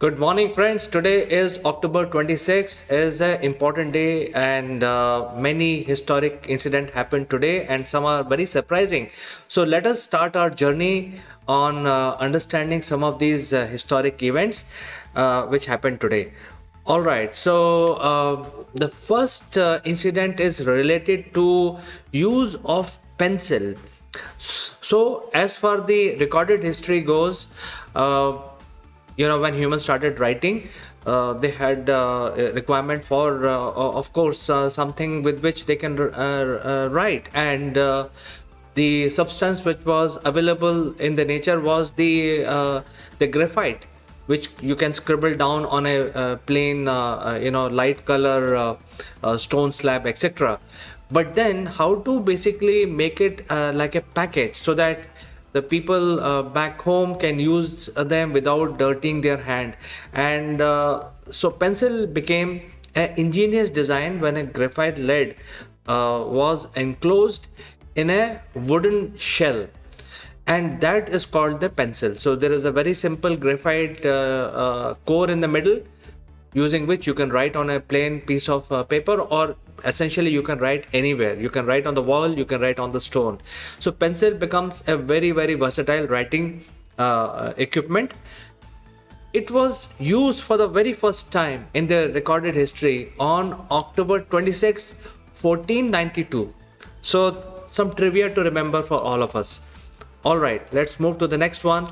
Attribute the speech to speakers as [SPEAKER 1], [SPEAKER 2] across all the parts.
[SPEAKER 1] Good morning, friends. Today is October 26th. Is an important day, and many historic incidents happened today, and some are very surprising. So let us start our journey on understanding some of these historic events which happened today. All right. So the first incident is related to use of pencil. So as far the recorded history goes. When humans started writing, they had a requirement for of course something with which they can write, and the substance which was available in the nature was the graphite, which you can scribble down on a plain light color stone slab, etc. But then how to basically make it like a package so that the people back home can use them without dirtying their hand. And so pencil became an ingenious design when a graphite lead was enclosed in a wooden shell, and that is called the pencil. So there is a very simple graphite core in the middle, using which you can write on a plain piece of paper, or essentially you can write anywhere. You can write on the wall, you can write on the stone. So pencil becomes a very versatile writing equipment. It was used for the very first time in the recorded history on October 26, 1492. So some trivia to remember for all of us. All right, let's move to the next one.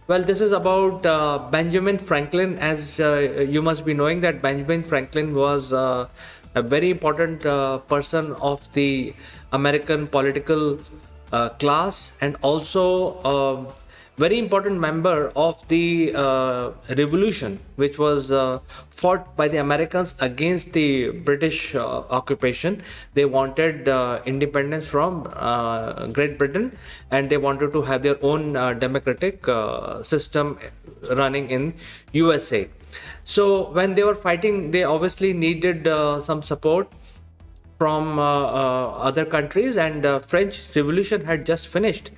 [SPEAKER 1] Well, this is about Benjamin Franklin. As you must be knowing that Benjamin Franklin was a very important person of the American political class, and also a very important member of the revolution which was fought by the Americans against the British occupation. They wanted independence from Great Britain, and they wanted to have their own democratic system running in USA. So when they were fighting, they obviously needed some support from other countries, and French Revolution had just finished.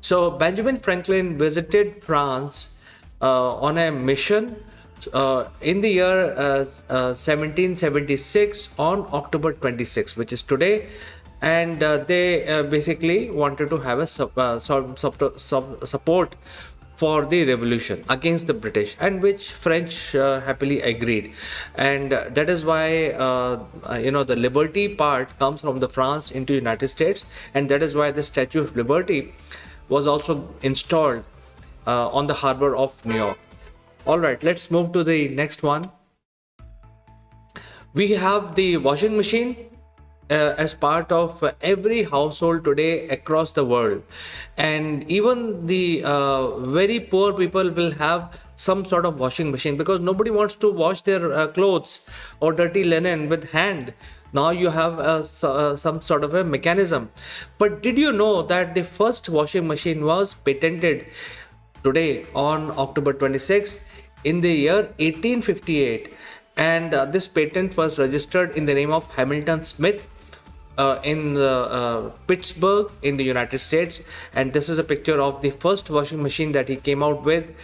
[SPEAKER 1] So Benjamin Franklin visited France on a mission in the year 1776 on October 26, which is today, and they basically wanted to have a support for the revolution against the British, and which French happily agreed. And that is why the liberty part comes from the France into United States, and that is why the Statue of Liberty was also installed on the harbor of New York. All right, let's move to the next one. We have the washing machine as part of every household today across the world, and even the very poor people will have some sort of washing machine, because nobody wants to wash their clothes or dirty linen with hand. Now you have some sort of a mechanism. But did you know that the first washing machine was patented today on October 26th in the year 1858? And this patent was registered in the name of Hamilton Smith in Pittsburgh in the United States. And this is a picture of the first washing machine that he came out with.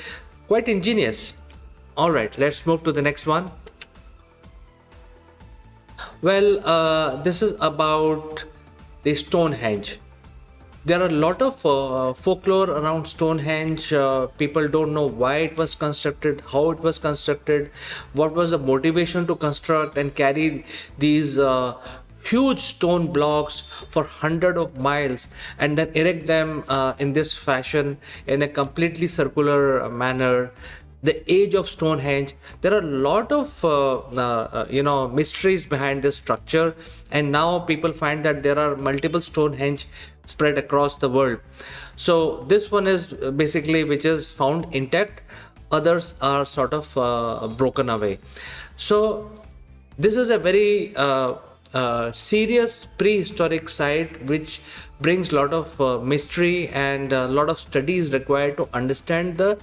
[SPEAKER 1] Quite ingenious. All right, let's move to the next one. Well, this is about the Stonehenge. There are a lot of folklore around Stonehenge. People don't know why it was constructed, how it was constructed, what was the motivation to construct and carry these huge stone blocks for hundreds of miles, and then erect them in this fashion in a completely circular manner. The age of Stonehenge. There are a lot of mysteries behind this structure, and now people find that there are multiple Stonehenge spread across the world. So this one is basically which is found intact. Others are sort of broken away. So this is a very serious prehistoric site which brings a lot of mystery, and a lot of studies required to understand the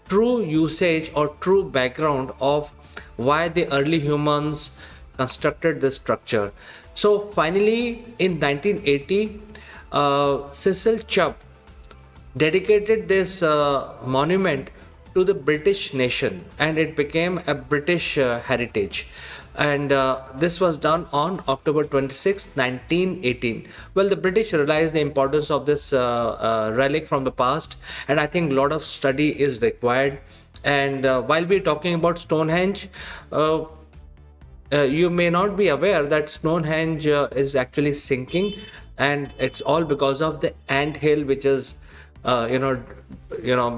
[SPEAKER 1] true usage or true background of why the early humans constructed this structure. So finally in 1980, Cecil Chubb dedicated this monument to the British nation, and it became a British heritage. And this was done on October 26, 1918. Well, the British realized the importance of this relic from the past, and I think a lot of study is required. And while we're talking about Stonehenge, you may not be aware that Stonehenge is actually sinking, and it's all because of the ant hill, which is,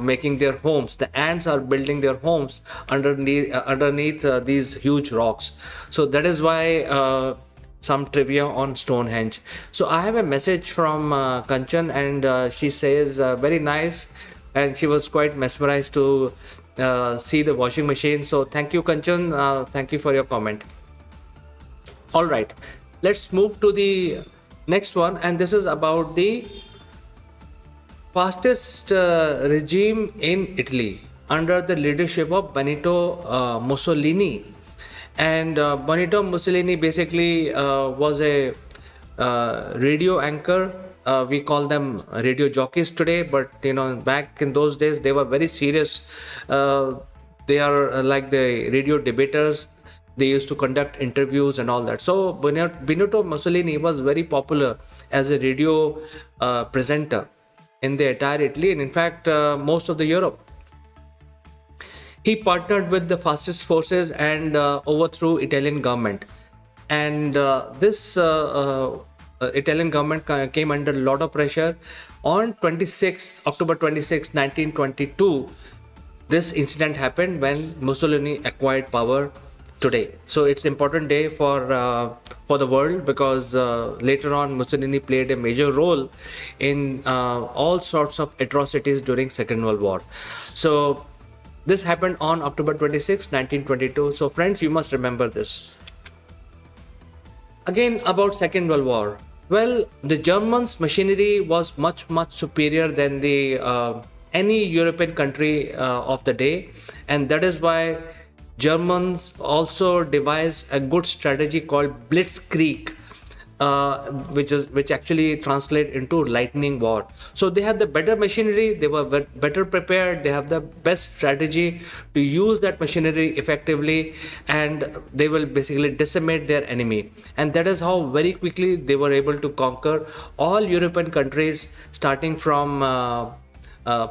[SPEAKER 1] making their homes. The ants are building their homes underneath these huge rocks. So that is why some trivia on Stonehenge. So I have a message from Kanchan, and she says very nice, and she was quite mesmerized to see the washing machine. So thank you, Kanchan. Thank you for your comment. All right, let's move to the next one, and this is about the fastest regime in Italy under the leadership of Benito Mussolini. And Benito Mussolini basically was a radio anchor. We call them radio jockeys today, but back in those days they were very serious. They are like the radio debaters. They used to conduct interviews and all that. So Benito Mussolini was very popular as a radio presenter in the entire Italy, and in fact most of the Europe. He partnered with the fascist forces and overthrew Italian government. And this Italian government came under a lot of pressure. On October 26, 1922, this incident happened when Mussolini acquired power today. So it's an important day for the world, because later on Mussolini played a major role in all sorts of atrocities during Second World War. So this happened on October 26, 1922. So friends, you must remember this. Again, about Second World War. Well, the Germans' machinery was much superior than the any European country of the day, and that is why Germans also devised a good strategy called Blitzkrieg, which actually translate into lightning war. So they have the better machinery, they were better prepared, they have the best strategy to use that machinery effectively, and they will basically decimate their enemy. And that is how very quickly they were able to conquer all European countries, starting from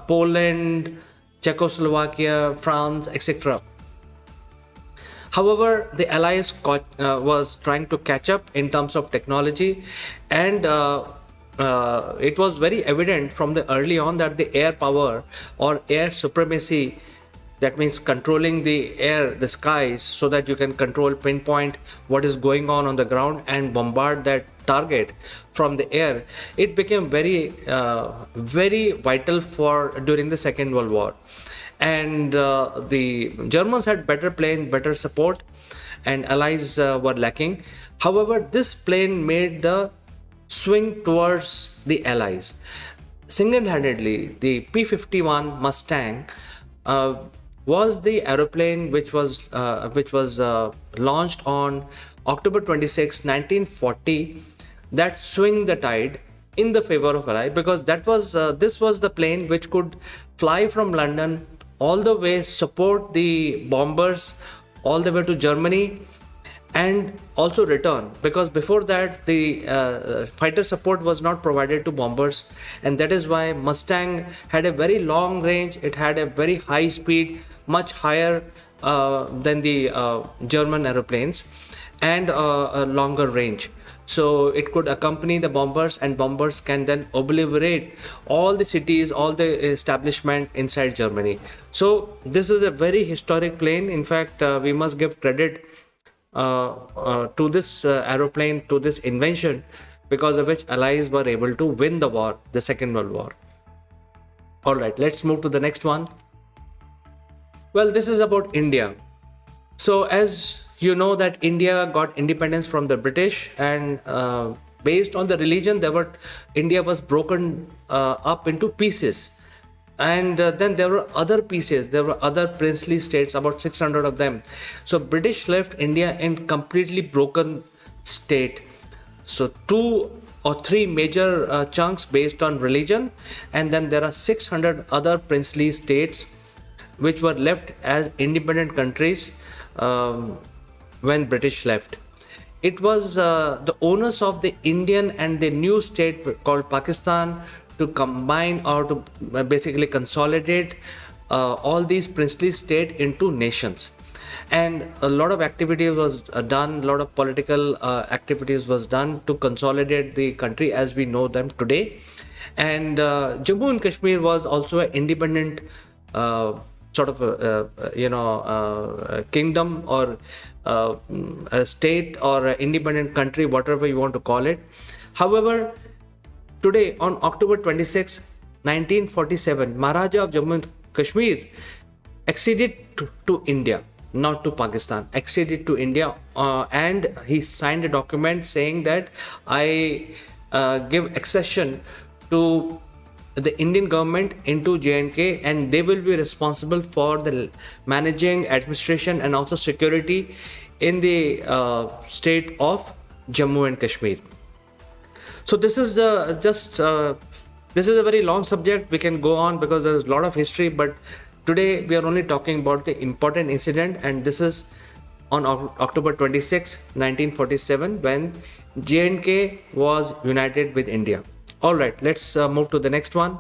[SPEAKER 1] Poland, Czechoslovakia, France, etc. However, the Allies was trying to catch up in terms of technology, and it was very evident from the early on that the air power or air supremacy, that means controlling the air, the skies, so that you can pinpoint what is going on the ground and bombard that target from the air. It became very vital during the Second World War. And the Germans had better planes, better support, and Allies were lacking. However, this plane made the swing towards the Allies. Single-handedly, the P-51 Mustang was the aeroplane which was launched on October 26, 1940, that swung the tide in the favor of Allies, because this was the plane which could fly from London all the way, support the bombers all the way to Germany, and also return, because before that the fighter support was not provided to bombers. And that is why Mustang had a very long range, it had a very high speed, much higher than the German aeroplanes, and a longer range. So it could accompany the bombers, and bombers can then obliterate all the cities, all the establishment inside Germany. So this is a very historic plane. In fact, we must give credit to this aeroplane, to this invention, because of which Allies were able to win the war, the Second World War. All right, let's move to the next one. Well, this is about India. So as you know that India got independence from the British, and based on the religion, India was broken up into pieces. And then there were other pieces, there were other princely states, about 600 of them. So British left India in completely broken state. So 2 or 3 major chunks based on religion, and then there are 600 other princely states which were left as independent countries when British left. It was the owners of the Indian and the new state called Pakistan to combine or to basically consolidate all these princely states into nations. And a lot of activity was done, a lot of political activities was done to consolidate the country as we know them today. And Jammu and Kashmir was also an independent sort of kingdom or a state or an independent country, whatever you want to call it. However, today on October 26, 1947, Maharaja of Jammu and Kashmir acceded to India, not to Pakistan, acceded to India, and he signed a document saying that I give accession to the Indian government into J&K, and they will be responsible for the managing, administration, and also security in the state of Jammu and Kashmir. So this is this is a very long subject. We can go on because there is a lot of history, but today we are only talking about the important incident, and this is on October 26, 1947, when J&K was united with India. All right, let's move to the next one.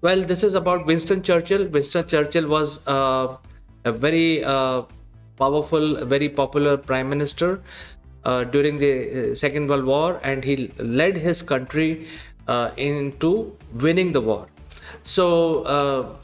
[SPEAKER 1] Well, this is about Winston Churchill. Winston Churchill was a very powerful, very popular prime minister during the Second World War, and he led his country into winning the war. So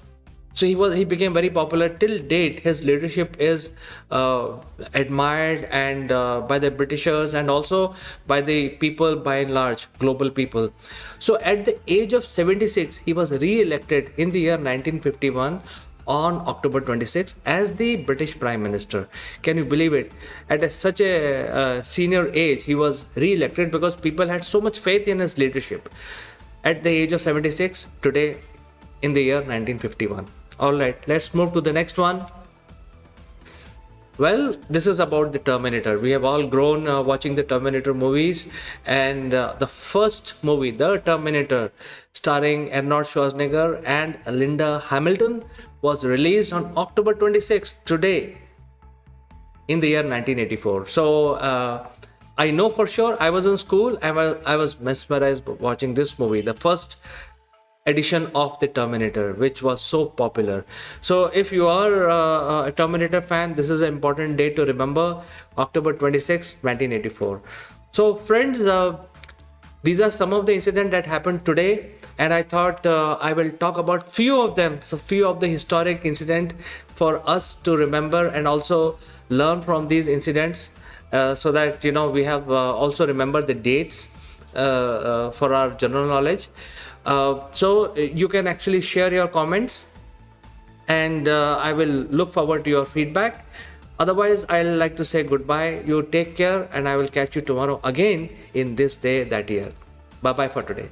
[SPEAKER 1] he became very popular. Till date, his leadership is admired and by the Britishers and also by the people by and large, global people. So at the age of 76, he was re-elected in the year 1951 on October 26 as the British Prime Minister. Can you believe it? At such a senior age, he was re-elected because people had so much faith in his leadership. At the age of 76, today in the year 1951. All right, let's move to the next one. Well, this is about the Terminator. We have all grown watching the Terminator movies, and the first movie, The Terminator, starring Arnold Schwarzenegger and Linda Hamilton, was released on October 26th, today, in the year 1984. So I know for sure, I was in school, I was mesmerized watching this movie, the first edition of the Terminator, which was so popular. So if you are a Terminator fan, this is an important date to remember, October 26, 1984. So friends, these are some of the incidents that happened today, and I thought I will talk about few of them, so few of the historic incidents for us to remember and also learn from these incidents, so that we have also remember the dates for our general knowledge. So you can actually share your comments, and I will look forward to your feedback. Otherwise, I'll like to say goodbye. You take care, and I will catch you tomorrow again in this day, that year. Bye bye for today.